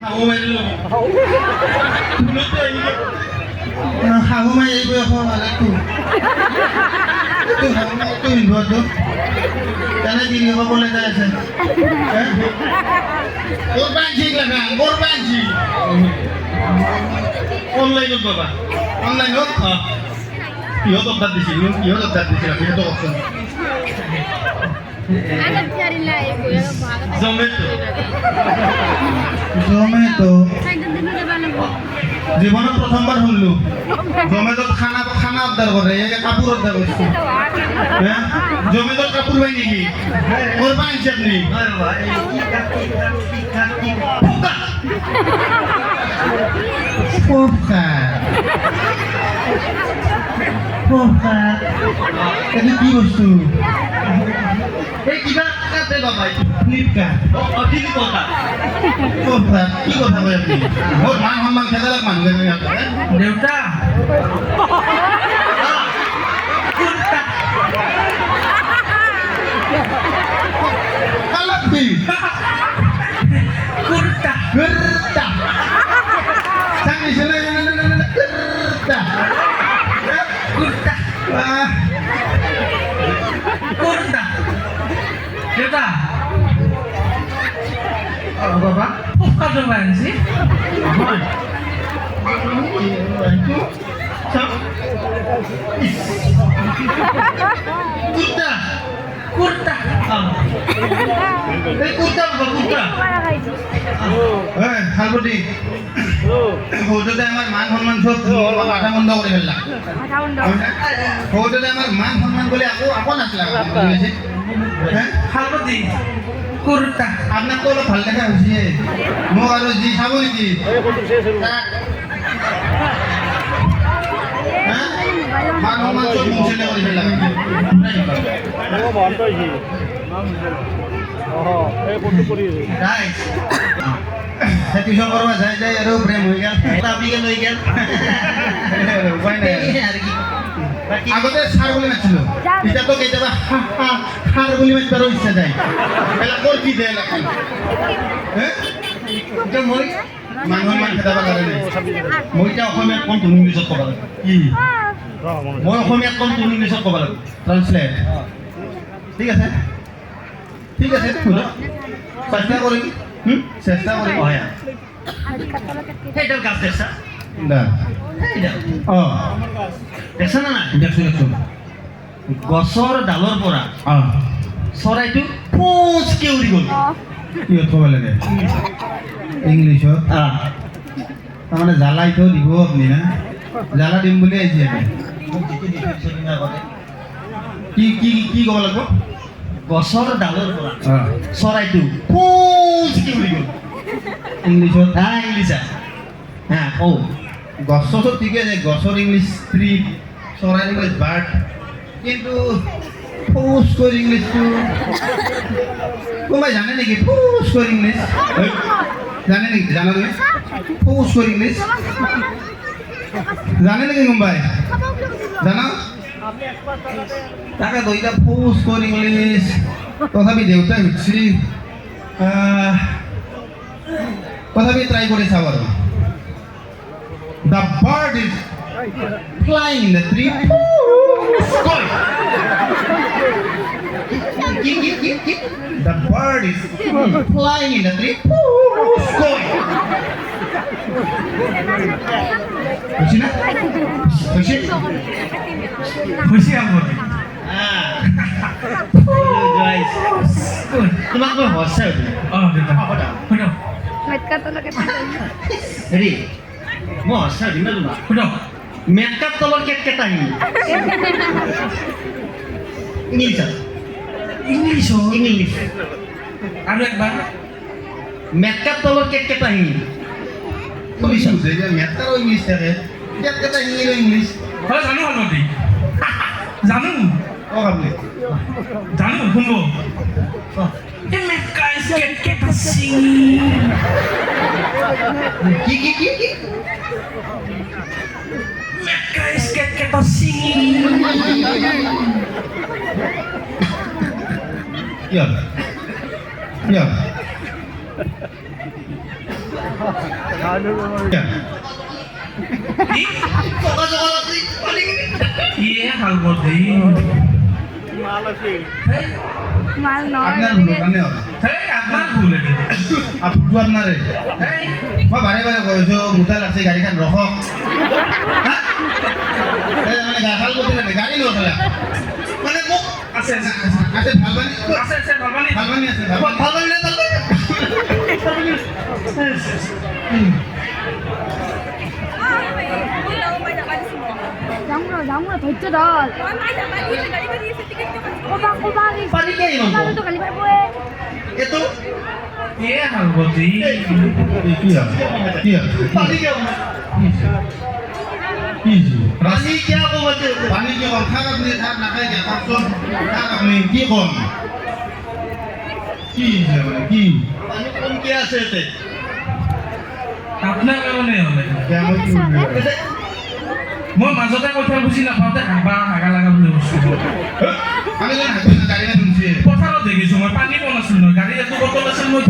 শাহু মাই এই বয়সৰ মালেকটো এইটো হিন্দুটো কেনে কি ক'বলৈ যাই আছে মোৰ বাঞ্চি লাগা মোৰ বাঞ্চি অনলাইনত বাবা অনলাইনত কিহত অৰ্ডাৰ দিছিল কিহত কওকচোন জমেটো জীৱনত প্ৰথমবাৰ শুনিলোঁ জমেটত খানা অৰ্ডাৰ কৰে ইয়াকে কাপোৰ অৰ্ডাৰ কৰিছে জমেটত কাপোৰ পাই নেকি মোৰ পাইছে আপুনি এইটো কি বস্তু এই কিবা কাটে বাবা ফ্লিপকাৰ্ট কি কথা কয় আপুনি মোৰ মান সন্মান খেদালাক মানুহ দেউতা Bapak, buka coba sih. Kurta. Kurta. Halbudi. Hotote আমার মান সম্মান সব মাথা বন্ধ করে ফেললাম হোটেলে আমার মান সম্মান বলে আপন আসলাম হ্যাঁ হালবদি কুর্তা আপনার তো ভাল দেখা হয়েছে মোক আৰু জি খাব নেকি মান সম্মান সব মুছে কৰে ফেললাম টিউশন কৰবা যাই আৰু প্ৰেম হৈ গেল তাপিকে লৈ গেল উপায় নাই আগতে সার বলে মাছিল এটা তো কেতিয়াবা সার বলে মাতিবার ইচ্ছা যায় এলা কর কি দেয় লাগে এটা মই মানুহৰ মান খেদাব কাৰণে মই এটা অসমীয়াত কম তুমি ইংলিছত ক'ব লাগে কি মই অসমীয়াত কম তুমি ইংলিছত ক'ব লাগে ট্ৰান্সলেট ঠিক আছে শুনো চেষ্টা কৰিম চেষ্টা কৰিম হয় সেইডাল গাছ দেখছা না দেখছা না দেখছো গছৰ ডালৰ পৰা চৰাইটো পুচকে উৰি গ'ল কিয় থ'ব লাগে ইংলিছত তাৰমানে জ্বালাইতো দিব আপুনি না জ্বালা দিম বুলি আহিছে কি ক'ব লাগিব গছৰ ডালৰ পৰা চৰাইটো পুচকে উৰি গ'ল ইংলিছত ইংলিছত গছতো ঠিকে আছে গছৰ ইংলিছ ট্ৰি চৰাইৰ ইংলিছ বাৰ্ড কিন্তু ফুচকৰ ইংলিছটো কোনোবাই জানে নেকি ফুচকৰ ইংলিছ জানে নেকি জানা তুমি ফুচকৰ ইংলিছ জানে নেকি কোনোবাই জানা তাকে দুইটা ফুচকৰ ইংলিছ তথাপি দেউতাই সুধিছি তথাপি ট্ৰাই কৰি চাব আৰু The bird is flying in the tree. The bird is flying in the tree. खुशी ना? खुशी? खुशी आपको? Guys, तुम्हारा कोई हौसला है? बेटा. Metka तो लगे. Ready? মই সঁচা দিম তোমাক শুনক মেকআপ তলৰ কেক কেটাহি ইংলিছ আৰু একবাৰ মেকআপ তলৰ কেক কেটাহি শুনিছোঁ যে মেকআপ ইংলিছ থাকে কেক কেটাহি ইংলিছ হয় জানো হালমতি জানো আপুনি জানো শুনব মেকআপ কেক কেটাহি কি Mecca is get us singing. Yeah. ইয়ে হাল করছি মাল আপনার নয় ভুল কানে হবে আপনার ভুল এটি আপনি আপনারে মই বাৰে বাৰে কৈছো মোটাল আছে গাড়ীখন ৰখক মানে গাড়ী কৰিলে গাড়ী নচলে মানে মোক আছে আছে ভাল পানী আছে ভালবানি ভাল পানী আছে ভাল পানী যামরা ধৈর্য ধর পানী কে ইমান তো খালি পারবো এতো ইয়ে হাল করছি কি পানী কে পানী কিয় কব পানী কিয় কম থাক আপুনি থাক নাখাই কিয় থাকচোন থাক আপুনি কি কম কি মানে কি পানী কম কি আছে এতে আপনার কারণে হলে মই মাজতে কথা বুঝি নাপাওঁতে হাগা লাগা বুলি কৈছোঁ আমি গাড়ী শুনছি পথাৰত দেখিছোঁ মই পানী পোৱা নাছিলোঁ নহয় গাড়ী এটো বটল আছিল মই